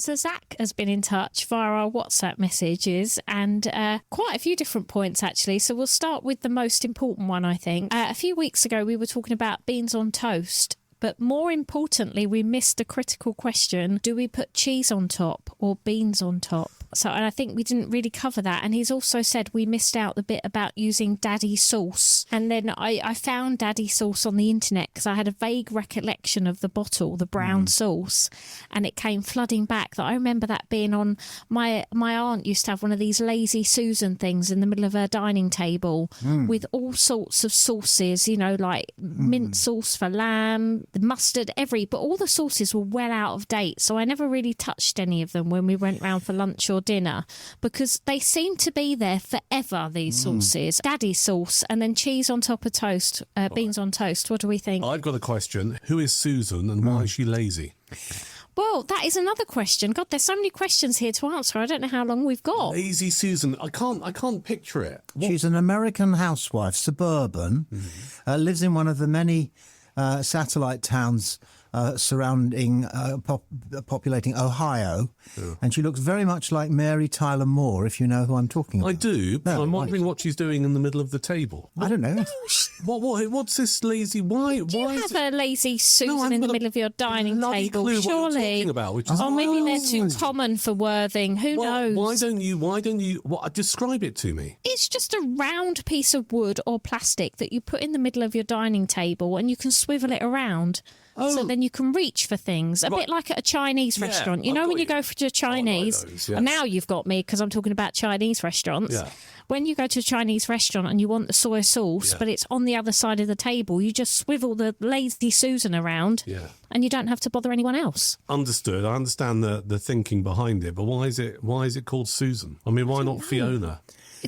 So Zach has been in touch via our WhatsApp messages and quite a few different points, actually. So we'll start with the most important one, I think. A few weeks ago, we were talking about beans on toast. But more importantly, we missed a critical question. Do we put cheese on top or beans on top? And I think we didn't really cover that. And he's also said we missed out the bit about using daddy sauce. And then I found daddy sauce on the internet because I had a vague recollection of the bottle, the brown sauce. And it came flooding back that I remember that being on my aunt used to have one of these lazy Susan things in the middle of her dining table with all sorts of sauces, like mint sauce for lamb, the mustard, but all the sauces were well out of date. So I never really touched any of them when we went round for lunch or dinner because they seem to be there forever, these sauces. Daddy sauce and then cheese on top of toast, beans on toast. What do we think? I've got a question. Who is Susan and why is she lazy? Well, that is another question. God, there's so many questions here to answer. I don't know how long we've got. Lazy Susan. I can't picture it. She's an American housewife, suburban, lives in one of the many satellite towns surrounding, populating Ohio. Yeah. And she looks very much like Mary Tyler Moore, if you know who I'm talking about. I do, but I'm wondering what she's doing in the middle of the table. I don't know. What's this lazy? Why? Do you have a lazy Susan No, in the middle of your dining table? Clue Surely. what you're talking about, which is maybe they're too common for Worthing. Who knows? Why don't you? Describe it to me. It's just a round piece of wood or plastic that you put in the middle of your dining table, and you can swivel it around. So then you can reach for things, a bit like at a Chinese restaurant. You know when you go to a Chinese, those, yes. And now you've got me because I'm talking about Chinese restaurants. Yeah. When you go to a Chinese restaurant and you want the soy sauce, but it's on the other side of the table, you just swivel the lazy Susan around and you don't have to bother anyone else. Understood. I understand the thinking behind it, but why is it called Susan? I mean, why not Fiona?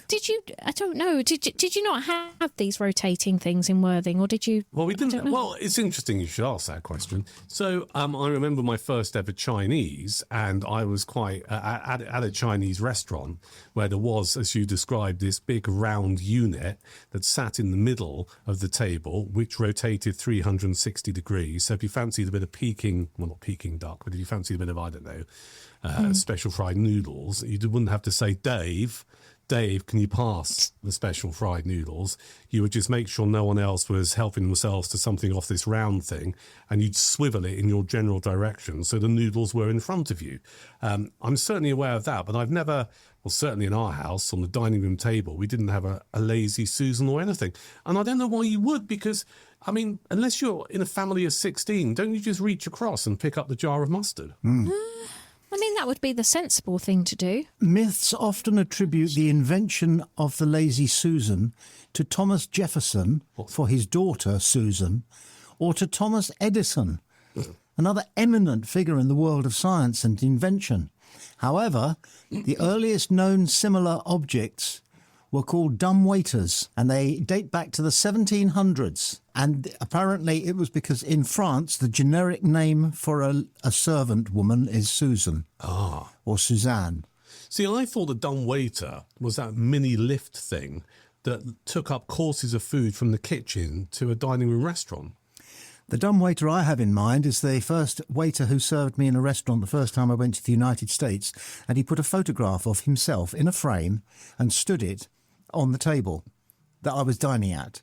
Did you? I don't know. Did you not have these rotating things in Worthing, or did you? Well, we didn't. Well, it's interesting you should ask that question. So, I remember my first ever Chinese, and I was quite at a Chinese restaurant where there was, as you described, this big round unit that sat in the middle of the table, which rotated 360 degrees. So, if you fancied a bit of not Peking duck, but if you fancied a bit of, I don't know, special fried noodles, you wouldn't have to say, Dave, can you pass the special fried noodles? You would just make sure no one else was helping themselves to something off this round thing, and you'd swivel it in your general direction so the noodles were in front of you. I'm certainly aware of that, but I've never, well, certainly in our house, on the dining room table, we didn't have a lazy Susan or anything. And I don't know why you would, because, I mean, unless you're in a family of 16, don't you just reach across and pick up the jar of mustard? I mean, that would be the sensible thing to do. Myths often attribute the invention of the lazy Susan to Thomas Jefferson for his daughter Susan, or to Thomas Edison, another eminent figure in the world of science and invention. However, the earliest known similar objects were called dumbwaiters, and they date back to the 1700s. And apparently it was because in France, the generic name for a servant woman is Susan or Suzanne. See, I thought the dumbwaiter was that mini lift thing that took up courses of food from the kitchen to a dining room restaurant. The dumbwaiter I have in mind is the first waiter who served me in a restaurant the first time I went to the United States, and he put a photograph of himself in a frame and stood it on the table that I was dining at,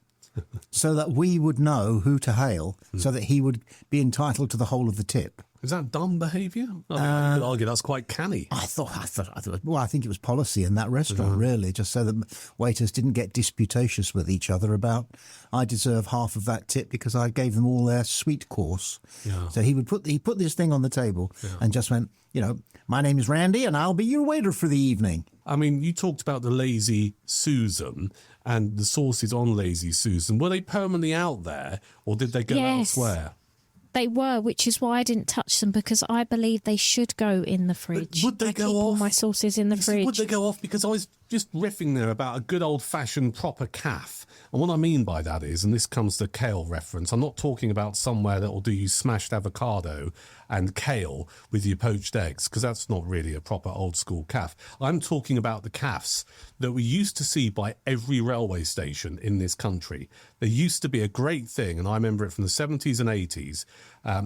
so that we would know who to hail, so that he would be entitled to the whole of the tip. Is that dumb behaviour? I could argue that's quite canny. I think it was policy in that restaurant, really, just so that waiters didn't get disputatious with each other about, I deserve half of that tip because I gave them all their sweet course. Yeah. So he put this thing on the table and just went, my name is Randy and I'll be your waiter for the evening. I mean, you talked about the lazy Susan and the sauces on lazy Susan. Were they permanently out there or did they go elsewhere? They were, which is why I didn't touch them, because I believe they should go in the fridge. Would they go off? All my sauces in the fridge. Would they go off? Because I was just riffing there about a good old-fashioned proper caf. And what I mean by that is, and this comes to kale reference, I'm not talking about somewhere that will do you smashed avocado and kale with your poached eggs, because that's not really a proper old-school caf. I'm talking about the cafs that we used to see by every railway station in this country. There used to be a great thing, and I remember it from the 70s and 80s,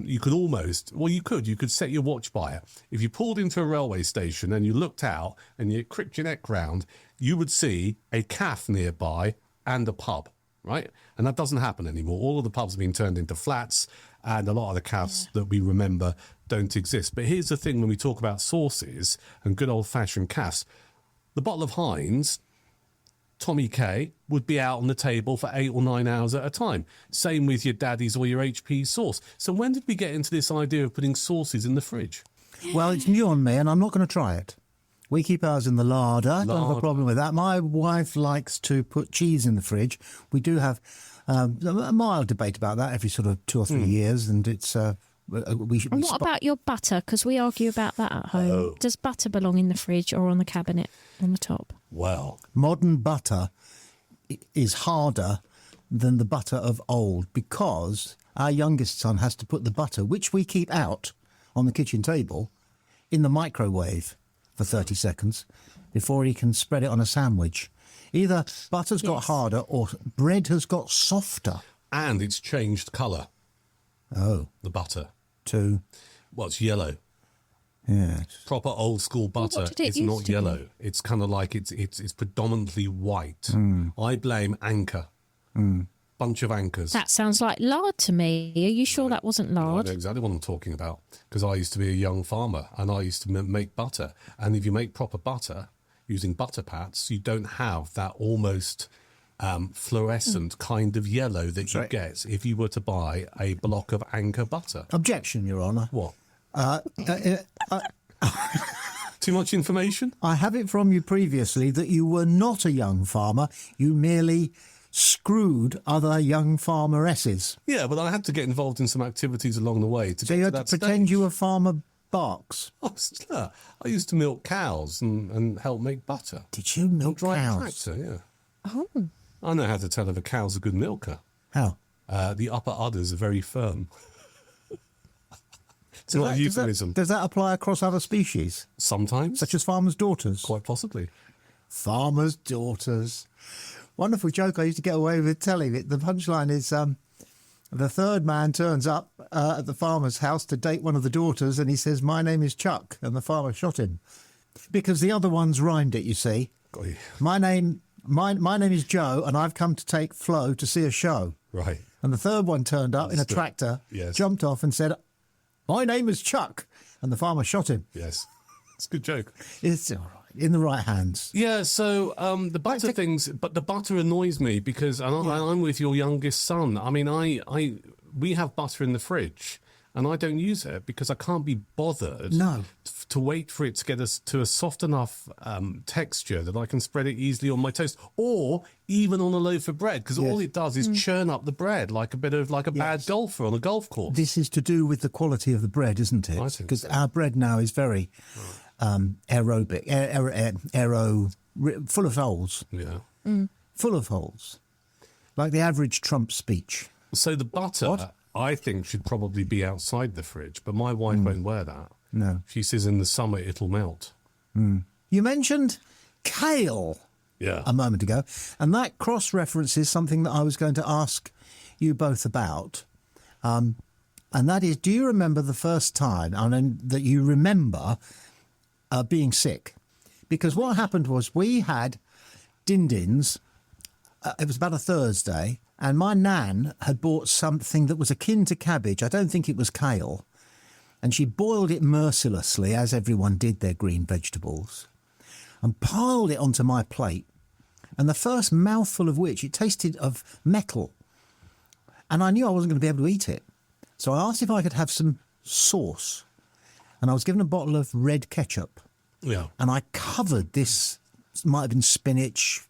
you could set your watch by it. If you pulled into a railway station and you looked out and you cricked your neck round, you would see a cafe nearby and a pub, right? And that doesn't happen anymore. All of the pubs have been turned into flats, and a lot of the cafes that we remember don't exist. But here's the thing, when we talk about sauces and good old-fashioned cafes, the bottle of Heinz, Tommy K, would be out on the table for 8 or 9 hours at a time. Same with your Daddy's or your HP sauce. So when did we get into this idea of putting sauces in the fridge? Well, it's new on me, and I'm not going to try it. We keep ours in the larder. Don't have a problem with that. My wife likes to put cheese in the fridge. We do have a mild debate about that every sort of 2 or 3 years, and it's... we should. And what about your butter? Because we argue about that at home. Oh. Does butter belong in the fridge or on the cabinet on the top? Well, modern butter is harder than the butter of old because our youngest son has to put the butter, which we keep out on the kitchen table, in the microwave for 30 seconds before he can spread it on a sandwich. Either butter's got harder or bread has got softer. and it's changed colour. Oh. The butter. To? Well, it's yellow. Yeah. Proper old school butter. It's not yellow. It's kind of like it's predominantly white. I blame Anchor. Bunch of anchors. That sounds like lard to me. Are you sure that wasn't lard? I know exactly what I'm talking about, because I used to be a young farmer and I used to make butter. And if you make proper butter using butter pats, you don't have that almost fluorescent kind of yellow that you get if you were to buy a block of Anchor butter. Objection, Your Honour. What? Too much information? I have it from you previously that you were not a young farmer. You merely screwed other young farmeresses. Yeah, but I had to get involved in some activities along the way to so get you to had that to pretend stage. you were Farmer Barks. Oh, sir, I used to milk cows and help make butter. Did you milk Drive a cows? tractor, yeah. Oh. I know how to tell if a cow's a good milker. How? The upper udders are very firm. It's not a euphemism. Does that apply across other species? Sometimes. Such as farmers' daughters? Quite possibly. Farmers' daughters. Wonderful joke I used to get away with telling it. The punchline is the third man turns up at the farmer's house to date one of the daughters and he says, "My name is Chuck," and the farmer shot him. Because the other ones rhymed it, you see. Got you. My name is Joe and I've come to take Flo to see a show. Right. And the third one turned up in a tractor, jumped off and said, "My name is Chuck," and the farmer shot him. Yes. It's a good joke. It's all right. In the right hands. Yeah, so the butter things, but the butter annoys me because I'm with your youngest son. I mean, we have butter in the fridge and I don't use it because I can't be bothered to wait for it to get us to a soft enough texture that I can spread it easily on my toast or even on a loaf of bread, because all it does is churn up the bread like a bad golfer on a golf course. This is to do with the quality of the bread, isn't it? I think because so. our bread now is very aerobic, full of holes. Yeah. Full of holes. Like the average Trump speech. So the butter, I think, should probably be outside the fridge, but my wife won't wear that. No. She says in the summer it'll melt. You mentioned kale a moment ago, and that cross-references something that I was going to ask you both about. And that is, do you remember the first time that you remember being sick? Because what happened was we had din-dins, it was about a Thursday, and my nan had bought something that was akin to cabbage. I don't think it was kale. And she boiled it mercilessly, as everyone did their green vegetables, and piled it onto my plate. And the first mouthful of which, it tasted of metal. And I knew I wasn't going to be able to eat it. So I asked if I could have some sauce. And I was given a bottle of red ketchup. Yeah. And I covered this, might have been spinach,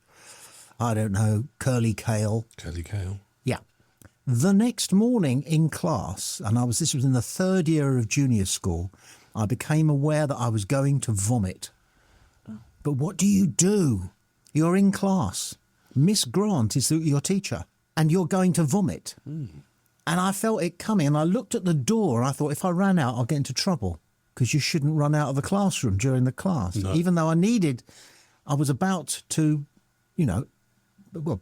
I don't know, curly kale. Curly kale. Yeah. The next morning in class, and this was in the third year of junior school, I became aware that I was going to vomit. But what do? You're in class. Miss Grant is your teacher, and you're going to vomit. And I felt it coming, and I looked at the door, and I thought, if I ran out, I'll get into trouble, because you shouldn't run out of the classroom during the class. No. Even though I was about to,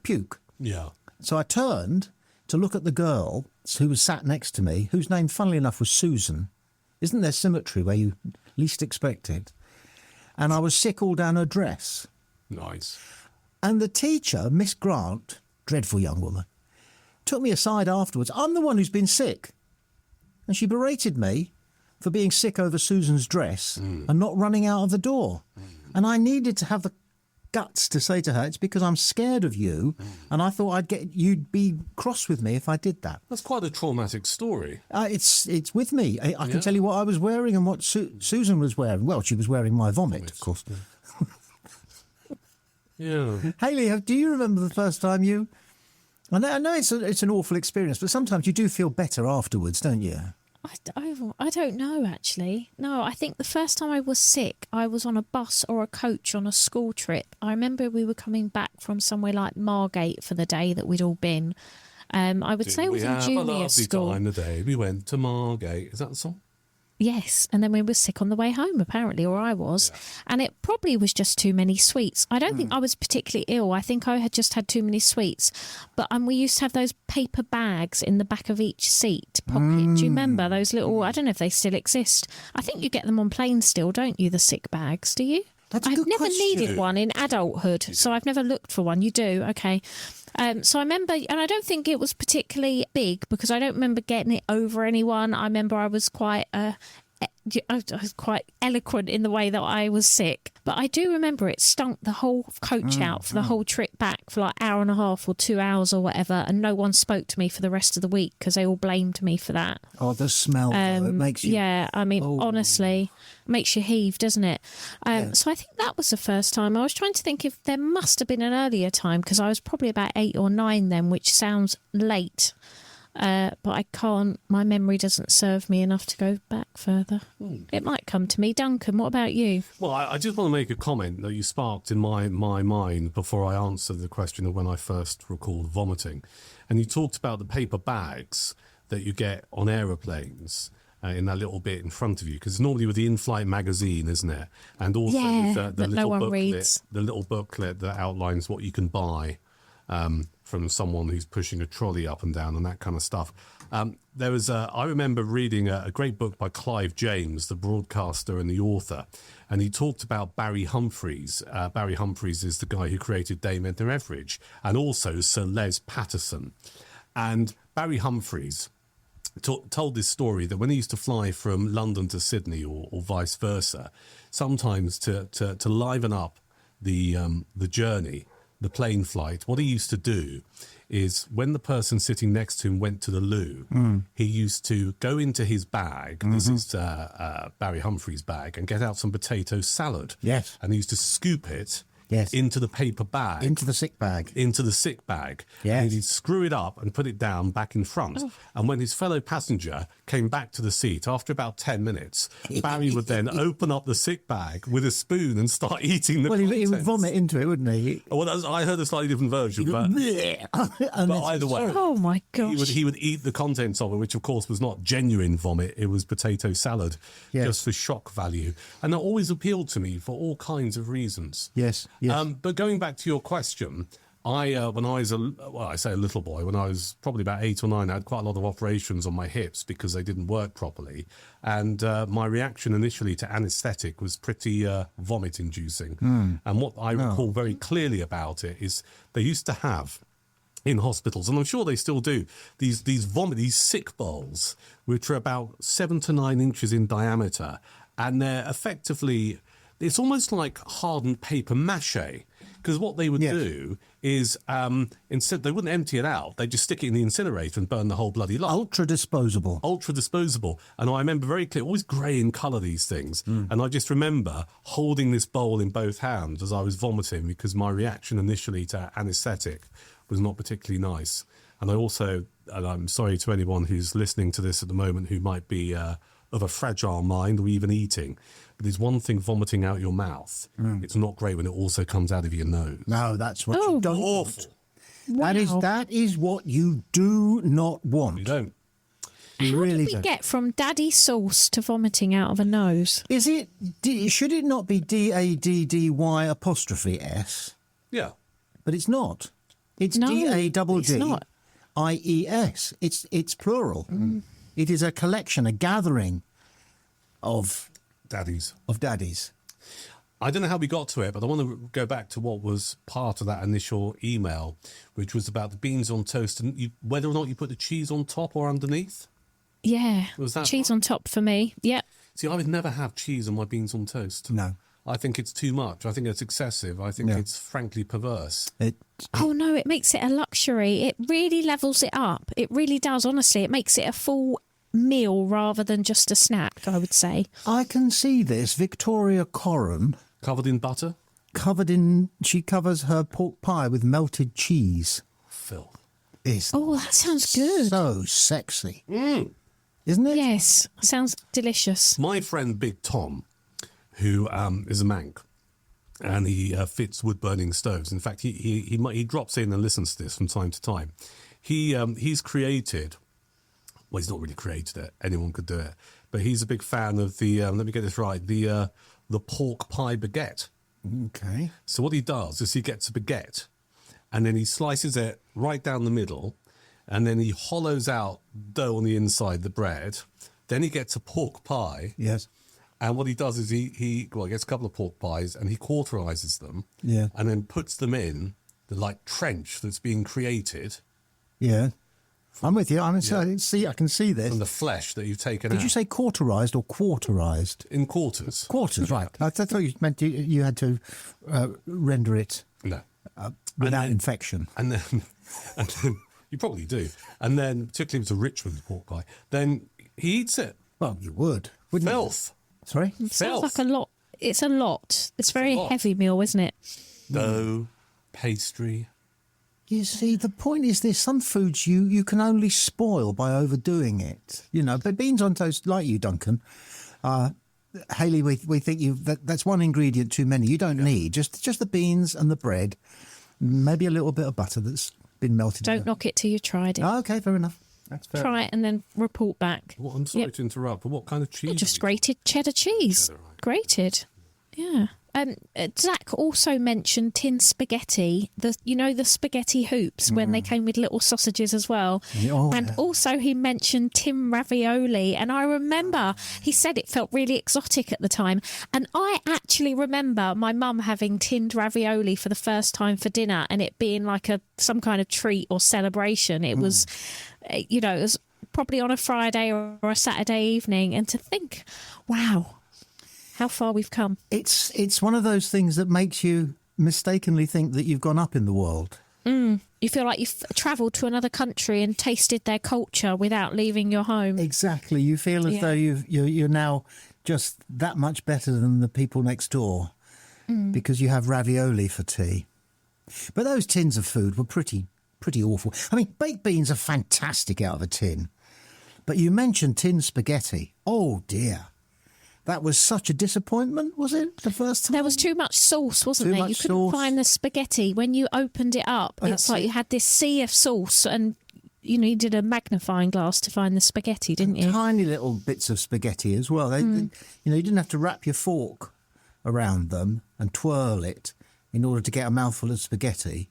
puke. Yeah. So I turned to look at the girl who was sat next to me, whose name, funnily enough, was Susan. Isn't there symmetry where you least expect it? And I was sick all down her dress. Nice. And the teacher, Miss Grant, dreadful young woman, took me aside afterwards. I'm the one who's been sick. And she berated me for being sick over Susan's dress and not running out of the door. And I needed to have the guts to say to her, it's because I'm scared of you, and I thought you'd be cross with me if I did that. That's quite a traumatic story. It's with me. I can tell you what I was wearing and what Susan was wearing. Well, she was wearing my vomit, of course. Yeah. Hayley, do you remember the first time you... I know it's an awful experience, but sometimes you do feel better afterwards, don't you? I don't know, actually. No, I think the first time I was sick, I was on a bus or a coach on a school trip. I remember we were coming back from somewhere like Margate for the day that we'd all been. I would say it was in junior school. Time the day we went to Margate. Is that the song? Yes, and then we were sick on the way home, apparently, or I was. Yeah. And it probably was just too many sweets. I don't think I was particularly ill. I think I had just had too many sweets. But we used to have those paper bags in the back of each seat pocket. Do you remember those little, I don't know if they still exist. I think you get them on planes still, don't you, the sick bags, do you? That's a I've good never question. needed one in adulthood, so I've never looked for one. You do? Okay. So I remember, and I don't think it was particularly big because I don't remember getting it over anyone. I remember I was quite eloquent in the way that I was sick. But I do remember it stunk the whole coach out for the whole trip back for like hour and a half or 2 hours or whatever, and no one spoke to me for the rest of the week because they all blamed me for that. Oh, the smell, though, it makes you... Yeah, I mean, honestly, it makes you heave, doesn't it? So I think that was the first time. I was trying to think if there must have been an earlier time because I was probably about 8 or 9 then, which sounds late. But I can't, my memory doesn't serve me enough to go back further. It might come to me. Duncan, what about you? Well, I just want to make a comment that you sparked in my mind before I answered the question of when I first recalled vomiting. And you talked about the paper bags that you get on aeroplanes. In that little bit in front of you, because normally with the in-flight magazine, isn't it? And also with the little booklet, the little booklet that outlines what you can buy from someone who's pushing a trolley up and down and that kind of stuff. There was I remember reading a great book by Clive James, the broadcaster and the author, and he talked about Barry Humphries. Barry Humphries is the guy who created Dame Edna Everage, and also Sir Les Patterson. And Barry Humphries told this story that when he used to fly from London to Sydney or vice versa, sometimes to liven up the journey, the plane flight, what he used to do is when the person sitting next to him went to the loo, he used to go into his bag, this is Barry Humphries' bag, and get out some potato salad. Yes. And he used to scoop it Yes. into the paper bag. Into the sick bag. Into the sick bag. Yes. And he'd screw it up and put it down back in front. Oh. And when his fellow passenger came back to the seat, after about 10 minutes, Barry would then open up the sick bag with a spoon and start eating the contents. He would vomit into it, wouldn't he? Well, I heard a slightly different version, but either way. Oh, my gosh. He would eat the contents of it, which, of course, was not genuine vomit. It was potato salad, just for shock value. And that always appealed to me for all kinds of reasons. Yes. But going back to your question, when I was I say a little boy, when I was probably about 8 or 9, I had quite a lot of operations on my hips because they didn't work properly. And my reaction initially to anaesthetic was pretty vomit-inducing. And what I recall very clearly about it is they used to have in hospitals, and I'm sure they still do, these sick bowls, which are about 7 to 9 inches in diameter, and they're effectively... It's almost like hardened paper mache, because what they would do is instead they wouldn't empty it out; they'd just stick it in the incinerator and burn the whole bloody lot. Ultra disposable. And I remember very clear, always grey in colour, these things. And I just remember holding this bowl in both hands as I was vomiting, because my reaction initially to anaesthetic was not particularly nice. And I also, and I'm sorry to anyone who's listening to this at the moment who might be of a fragile mind or even eating, but there's one thing vomiting out your mouth. It's not great when it also comes out of your nose. No, that's what you don't want. Wow. That is what you do not want. You don't. You How really did we don't. get from daddy sauce to vomiting out of a nose? Is it? Should it not be DADDY''S? Yeah. But it's not. It's No, DADD. it's not. I-E-S. It's plural. It is a collection, a gathering of Daddies. daddies. I don't know how we got to it, but I want to go back to what was part of that initial email, which was about the beans on toast and whether or not you put the cheese on top or underneath. Yeah. Was that cheese right? on top for me? Yep. See, I would never have cheese on my beans on toast. No. I think it's too much. I think it's excessive. I think it's frankly perverse. Oh, no, it makes it a luxury. It really levels it up. It really does, honestly. It makes it a full meal rather than just a snack, I would say. I can see this. Victoria Corran, Covered in butter? she covers her pork pie with melted cheese. Filth. Oh, that sounds good. So sexy. Isn't it? Yes, sounds delicious. My friend Big Tom, who is a Manc, and he fits wood-burning stoves. In fact, he drops in and listens to this from time to time. He's created... Well, he's not really created it. Anyone could do it. But he's a big fan of the... let me get this right. The pork pie baguette. Okay. So what he does is he gets a baguette and then he slices it right down the middle and then he hollows out dough on the inside, the bread. Then he gets a pork pie. Yes. And what he does is he gets a couple of pork pies and he cauterizes them. Yeah. And then puts them in the trench that's being created. Yeah. I'm with you. I can see this. From the flesh that you've taken out. Did you say cauterized or quarterized? In quarters. Quarters, right. I thought you meant you had to render it No. without infection. And then you probably do. And then, particularly if it's a Richmond pork pie, then he eats it. Well, you would, wouldn't Filth. you? Sorry? Sounds like a lot. It's a lot. It's a very heavy meal, isn't it? Dough, pastry. You see, the point is this. Some foods you can only spoil by overdoing it. But beans on toast, like you, Duncan, Hayley, we think that's one ingredient too many. You don't need just the beans and the bread, maybe a little bit of butter that's been melted. Don't knock it till you've tried it. Oh, okay, fair enough. That's fair. Try it and then report back. Well, I'm sorry to interrupt, but what kind of cheese? Just grated cheddar cheese. Cheddar, right. Grated. Yeah. Zach also mentioned tin spaghetti, the spaghetti hoops when they came with little sausages as well. Also he mentioned tin ravioli, and I remember he said it felt really exotic at the time, and I actually remember my mum having tinned ravioli for the first time for dinner and it being like some kind of treat or celebration. It was, it was probably on a Friday or a Saturday evening, and to think, wow, how far we've come. It's one of those things that makes you mistakenly think that you've gone up in the world. You feel like you've travelled to another country and tasted their culture without leaving your home. Exactly. You feel as though you're now just that much better than the people next door because you have ravioli for tea. But those tins of food were pretty awful. I mean, baked beans are fantastic out of a tin. But you mentioned tin spaghetti. Oh, dear. That was such a disappointment, was it, the first time? There was too much sauce, wasn't there? You couldn't find the spaghetti. When you opened it up, it's like you had this sea of sauce and you needed a magnifying glass to find the spaghetti, didn't you? Tiny little bits of spaghetti as well. You didn't have to wrap your fork around them and twirl it in order to get a mouthful of spaghetti.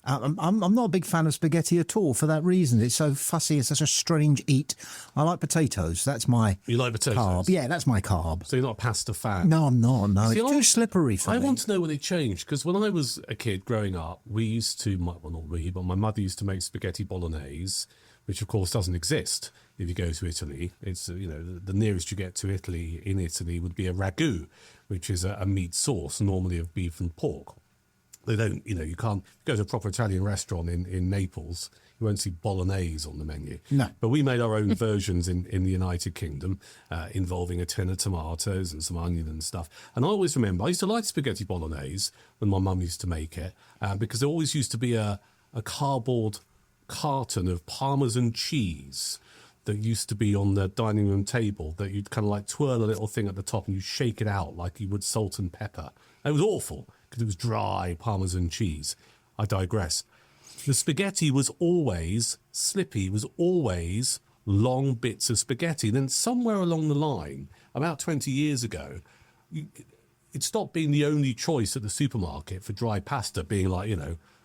I'm not a big fan of spaghetti at all for that reason. It's so fussy. It's such a strange eat. I like potatoes. That's my You like potatoes? carb. Yeah, that's my carb. So you're not a pasta fan? No, I'm not. No, See, it's too slippery for me. I want to know when it changed, because when I was a kid growing up, we used to, well, not we, but my mother used to make spaghetti bolognese, which of course doesn't exist if you go to Italy. It's, the nearest you get to Italy in Italy would be a ragu, which is a meat sauce, normally of beef and pork. They don't, you can't go to a proper Italian restaurant in Naples, you won't see bolognese on the menu. No. But we made our own versions in the United Kingdom, involving a tin of tomatoes and some onion and stuff. And I always remember, I used to like spaghetti bolognese when my mum used to make it, because there always used to be a cardboard carton of Parmesan cheese that used to be on the dining room table that you'd kind of like twirl a little thing at the top and you shake it out like you would salt and pepper. It was awful because it was dry Parmesan cheese. I digress. The spaghetti was always slippy, was always long bits of spaghetti. Then somewhere along the line, about 20 years ago, it stopped being the only choice at the supermarket for dry pasta, being like,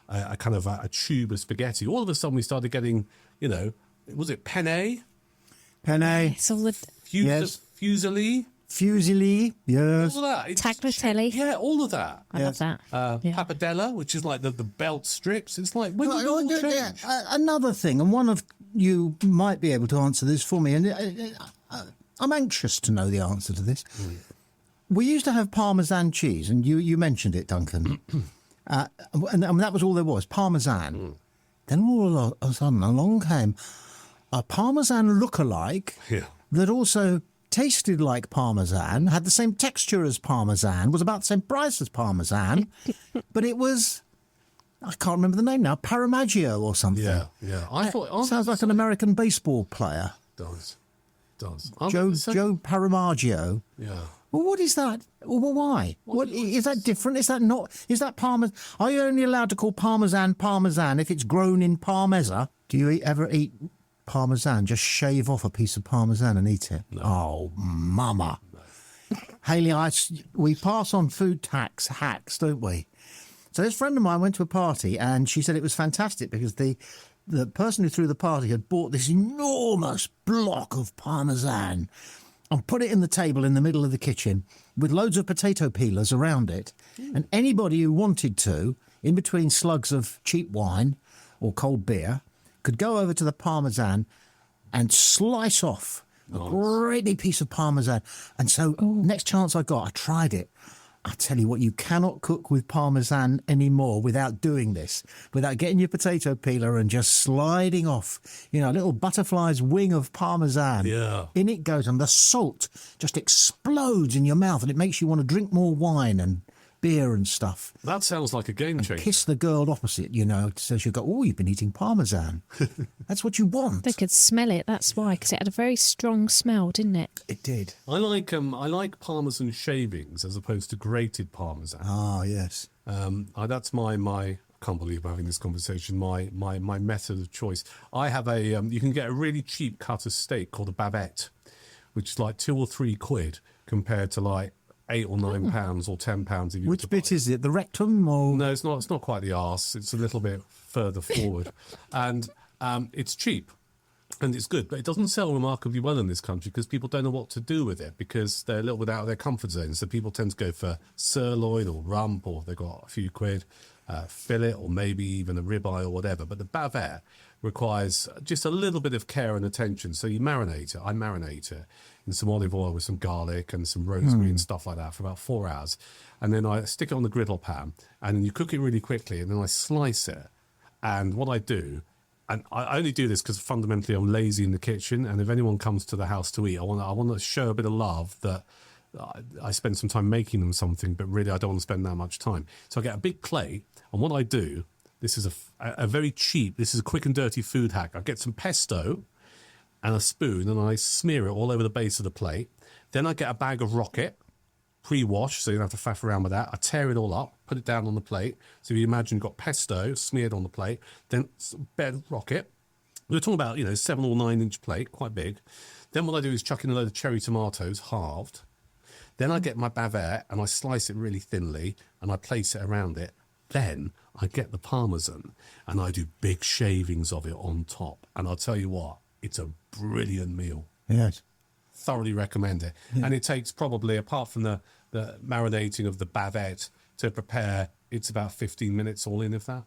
a kind of a tube of spaghetti. All of a sudden we started getting, was it penne? Penne. It's all the Fusilli? Fusilli, yes. All of that. tagliatelle. Yeah, all of that. I love that. Pappardella, which is like the belt strips. It's like, when did it all change? Another thing, and one of you might be able to answer this for me, and I'm anxious to know the answer to this. We used to have Parmesan cheese, and you mentioned it, Duncan. And that was all there was, Parmesan. Then all of a sudden along came a Parmesan look-alike that also tasted like Parmesan, had the same texture as Parmesan, was about the same price as Parmesan, but it was, I can't remember the name now, Parmigiano or something. Yeah. I thought... Sounds like an American baseball player. Does. Joe Parmigiano. Yeah. Well, what is that? Well, why? What is that different? Is that not? Is that Parmesan? Are you only allowed to call Parmesan if it's grown in Parmesa? Do you ever eat Parmesan? Just shave off a piece of Parmesan and eat it? No. Oh, mama. No. Hayley, we pass on food tax hacks, don't we? So this friend of mine went to a party and she said it was fantastic because the person who threw the party had bought this enormous block of Parmesan and put it in the table in the middle of the kitchen with loads of potato peelers around it. And anybody who wanted to, in between slugs of cheap wine or cold beer, could go over to the Parmesan and slice off a great big piece of Parmesan. And so next chance I got, I tried it. I tell you what, you cannot cook with Parmesan anymore without doing this, without getting your potato peeler and just sliding off, a little butterfly's wing of Parmesan. Yeah. In it goes, and the salt just explodes in your mouth, and it makes you want to drink more wine and beer and stuff. That sounds like a game changer. Kiss the girl opposite, so she'll go, oh, you've been eating Parmesan. That's what you want. They could smell it, that's why, because it had a very strong smell, didn't it? It did. I like Parmesan shavings as opposed to grated Parmesan. Ah, yes. That's my I can't believe we're having this conversation. My method of choice. I have you can get a really cheap cut of steak called a bavette, which is like £2 or £3 compared to like £8 or £9 or £10 if you. Which bit is it? The rectum or? No, it's not. It's not quite the arse. It's a little bit further forward, and it's cheap, and it's good. But it doesn't sell remarkably well in this country because people don't know what to do with it because they're a little bit out of their comfort zone. So people tend to go for sirloin or rump, or they've got a few quid, fillet, or maybe even a ribeye or whatever. But the bavette requires just a little bit of care and attention. So you marinate it. I marinate it in some olive oil with some garlic and some rosemary and stuff like that for about 4 hours. And then I stick it on the griddle pan and you cook it really quickly and then I slice it. And what I do, and I only do this because fundamentally I'm lazy in the kitchen, and if anyone comes to the house to eat, I want to show a bit of love that I spend some time making them something, but really I don't want to spend that much time. So I get a big plate, and what I do, this is a very cheap, this is a quick and dirty food hack. I get some pesto and a spoon, and I smear it all over the base of the plate. Then I get a bag of rocket, pre-washed, so you don't have to faff around with that. I tear it all up, put it down on the plate. So if you imagine you've got pesto smeared on the plate, then bed rocket. We're talking about, 7 or 9 inch plate, quite big. Then what I do is chuck in a load of cherry tomatoes, halved. Then I get my bavette and I slice it really thinly and I place it around it. Then I get the Parmesan and I do big shavings of it on top. And I'll tell you what, it's a brilliant meal. Yes. Thoroughly recommend it. Yeah. And it takes probably, apart from the marinating of the bavette to prepare, it's about 15 minutes all in, if that.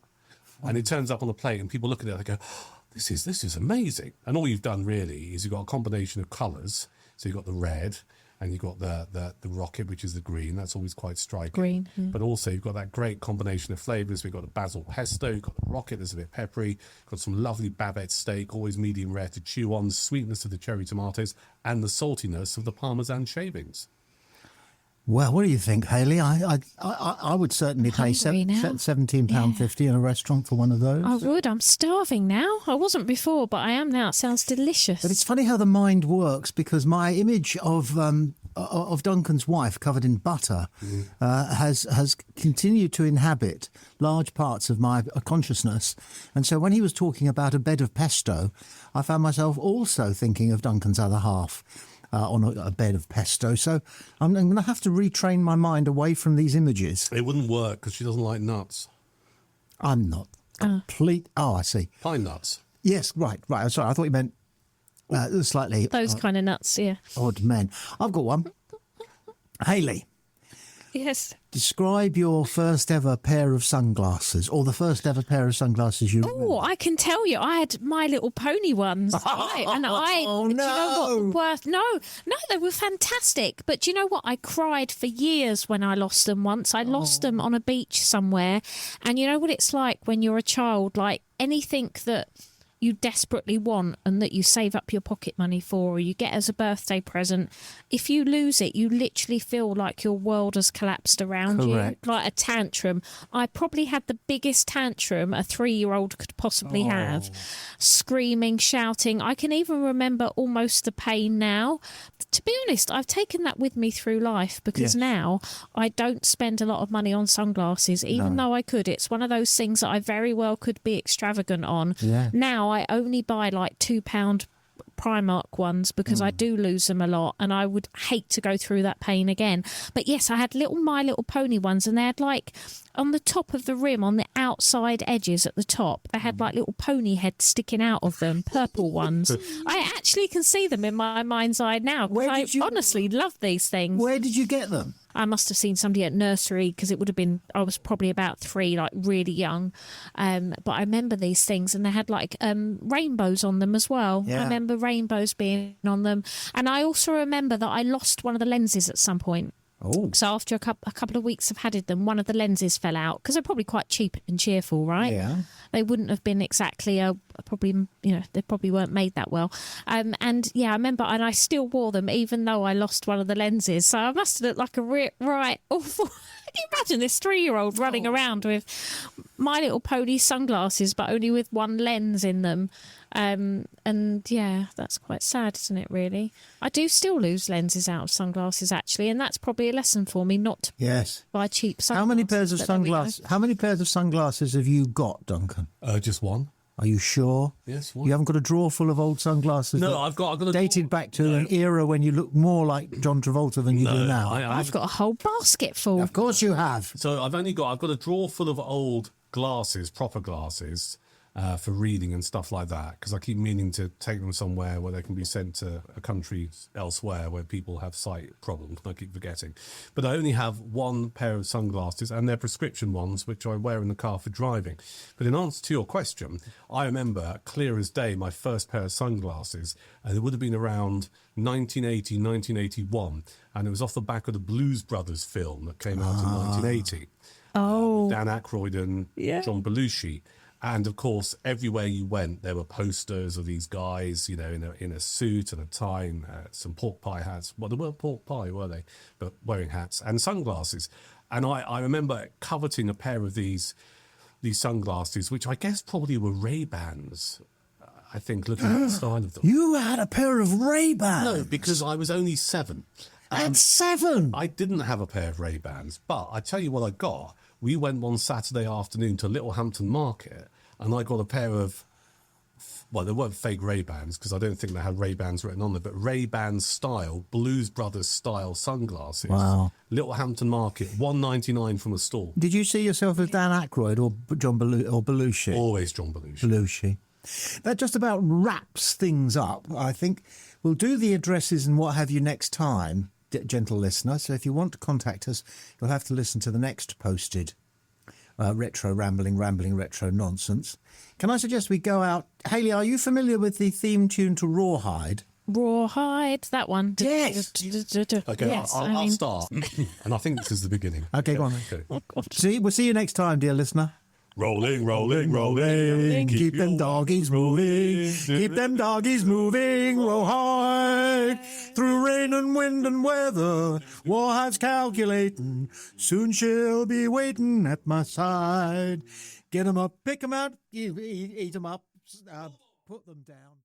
And it turns up on the plate and people look at it and they go, oh, this is amazing. And all you've done really is you've got a combination of colours. So you've got the red and you've got the rocket, which is the green. That's always quite striking. Green. Mm. But also you've got that great combination of flavours. We've got the basil pesto, you've got the rocket, there's a bit peppery, got some lovely bavette steak, always medium rare to chew on, sweetness of the cherry tomatoes and the saltiness of the Parmesan shavings. Well, what do you think, Hayley? I would certainly pay £17.50 in a restaurant for one of those. I would. I'm starving now. I wasn't before, but I am now. It sounds delicious. But it's funny how the mind works, because my image of Duncan's wife covered in butter has continued to inhabit large parts of my consciousness. And so when he was talking about a bed of pesto, I found myself also thinking of Duncan's other half. On a bed of pesto. So I'm going to have to retrain my mind away from these images. It wouldn't work because she doesn't like nuts. I'm not complete. Oh, I see. Pine nuts. Yes, right. I'm sorry. I thought you meant slightly Those kind of nuts, yeah. odd men. I've got one. Hayley, Yes. describe your first ever pair of sunglasses, or the first ever pair of sunglasses you remember. Oh, I can tell you, I had My Little Pony ones. Right? And Oh, do you know no. what? No, they were fantastic. But do you know what? I cried for years when I lost them once. I lost them on a beach somewhere. And you know what it's like when you're a child, like anything that you desperately want and that you save up your pocket money for, or you get as a birthday present, if you lose it, you literally feel like your world has collapsed around Correct. you, like a tantrum. I probably had the biggest tantrum a 3-year-old could possibly have, screaming, shouting. I can even remember almost the pain now. To be honest, I've taken that with me through life, because Yes. now I don't spend a lot of money on sunglasses, even though I could. It's one of those things that I very well could be extravagant on. Yeah. Now I only buy like £2 Primark ones, because I do lose them a lot, and I would hate to go through that pain again. But yes, I had My Little Pony ones, and they had like on the top of the rim, on the outside edges at the top, they had like little pony heads sticking out of them, purple ones. I actually can see them in my mind's eye now. Where I did you- honestly love these things. Where did you get them? I must have seen somebody at nursery, because it would have been, I was probably about 3, like really young. But I remember these things, and they had like rainbows on them as well. Yeah. I remember rainbows being on them. And I also remember that I lost one of the lenses at some point. Oh, So after a couple of weeks of having them, one of the lenses fell out, because they're probably quite cheap and cheerful, right? yeah. They wouldn't have been exactly they probably weren't made that well. And yeah, I remember, and I still wore them even though I lost one of the lenses. So I must have looked like a right awful. Can you imagine this 3-year-old running around with My Little Pony sunglasses, but only with one lens in them? And yeah, that's quite sad, isn't it, really? I do still lose lenses out of sunglasses, actually, and that's probably a lesson for me not to Yes. buy cheap sunglasses. How many pairs of but there we go. sunglasses? How many pairs of sunglasses have you got, Duncan? Just one. Are you sure? Yes, one. You haven't got a drawer full of old sunglasses? No, that I've got a dated back to an era when you look more like John Travolta than you do now. I've got a whole basket full. Of course you have. So I've got a drawer full of old glasses, proper glasses, for reading and stuff like that, because I keep meaning to take them somewhere where they can be sent to a country elsewhere where people have sight problems. I keep forgetting. But I only have one pair of sunglasses, and they're prescription ones, which I wear in the car for driving. But in answer to your question, I remember clear as day my first pair of sunglasses, and it would have been around 1980, 1981, and it was off the back of the Blues Brothers film that came out in 1980. Oh, Dan Aykroyd and Yeah. John Belushi. And of course, everywhere you went, there were posters of these guys, you know, in a suit and a tie, and, some pork pie hats. Well, they weren't pork pie, were they? But wearing hats and sunglasses. And I remember coveting a pair of these sunglasses, which I guess probably were Ray-Bans. I think, looking at the style of them. You had a pair of Ray-Bans? No, because I was only 7. At 7? I didn't have a pair of Ray-Bans, but I tell you what I got. We went one Saturday afternoon to Littlehampton Market, and I got a pair of, well, they weren't fake Ray-Bans, because I don't think they had Ray-Bans written on them, but Ray-Bans style, Blues Brothers style sunglasses. Wow. Littlehampton Market, $1.99 from a store. Did you see yourself as Dan Aykroyd or John Belushi? Always John Belushi. Belushi. That just about wraps things up, I think. We'll do the addresses and what have you next time, gentle listener. So if you want to contact us, you'll have to listen to the next posted retro rambling retro nonsense. Can I suggest we go out? Hayley, are you familiar with the theme tune to Rawhide? Rawhide, that one. Yes. Okay, Yes, I'll start. And I think this is the beginning. Okay, go on. Okay. We'll see you next time, dear listener. Rolling, rolling, rolling. Keep them doggies moving. Keep them doggies moving. Rawhide. Through rain and wind and weather. Rawhide's calculating. Soon she'll be waiting at my side. Get 'em up, pick 'em out, eat 'em up, put them down.